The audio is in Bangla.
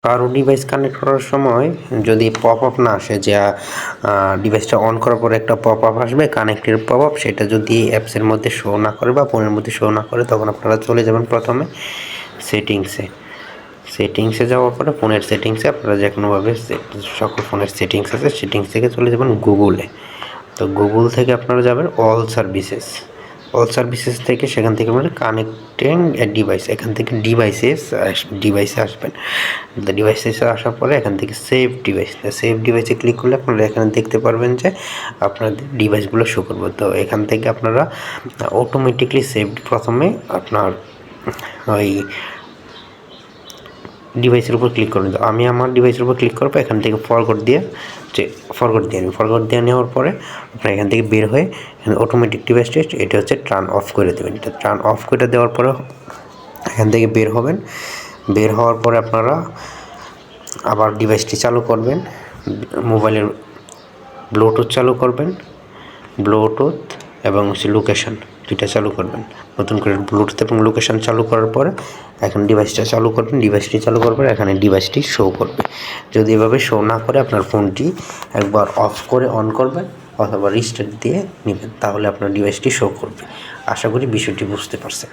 কারো ডিভাইস কানেক্ট করার সময় যদি পপ আপ না আসে যে ডিভাইসটা অন করার পরে একটা পপ আপ আসবে কানেক্টের পপ আপ, সেটা যদি অ্যাপসের মধ্যে শো না করে বা ফোনের মধ্যে শো না করে, তখন আপনারা চলে যাবেন প্রথমে সেটিংসে যাওয়ার পরে ফোনের সেটিংসে আপনারা যে কোনোভাবে সকল ফোনের সেটিংস আছে, সেটিংস থেকে চলে যাবেন গুগলে। তো গুগল থেকে আপনারা যাবেন অল সার্ভিসেস থেকে, সেখান থেকে আপনারা কানেক্টিং ডিভাইস, এখান থেকে ডিভাইসে আসবেন। ডিভাইসে আসার পরে এখান থেকে সেভ ডিভাইসে ক্লিক করলে আপনারা এখানে দেখতে পারবেন যে আপনাদের ডিভাইসগুলো শো করবে। তো এখান থেকে আপনারা অটোমেটিকলি প্রথমে আপনার ওই ডিভাইসের উপর ক্লিক করবেন। তো আমি আমার ডিভাইসের উপর ক্লিক করবো, এখান থেকে ফরগট দিয়ে নেওয়ার পরে আপনার এখান থেকে বের হয়ে এখানে অটোমেটিক ডিভাইস টেস্ট, এটা হচ্ছে টার্ন অফ করে দেবেন। এটা টার্ন অফ করে দেওয়ার পরে এখান থেকে বের হবেন। বের হওয়ার পরে আপনারা আবার ডিভাইসটি চালু করবেন, মোবাইলের ব্লুটুথ চালু করবেন, ব্লুটুথ এবং লোকেশান দুইটা চালু করবেন। নতুন করে ব্লুটুথ এবং লোকেশান চালু করার পরে এখন ডিভাইসটি চালু করবেন, এখানে ডিভাইসটি শো করবে। যদি এভাবে শো না করে আপনার ফোনটি একবার অফ করে অন করবেন অথবা রিস্টার্ট দিয়ে নেবেন, তাহলে আপনার ডিভাইসটি শো করবে। আশা করি বিষয়টি বুঝতে পারছেন।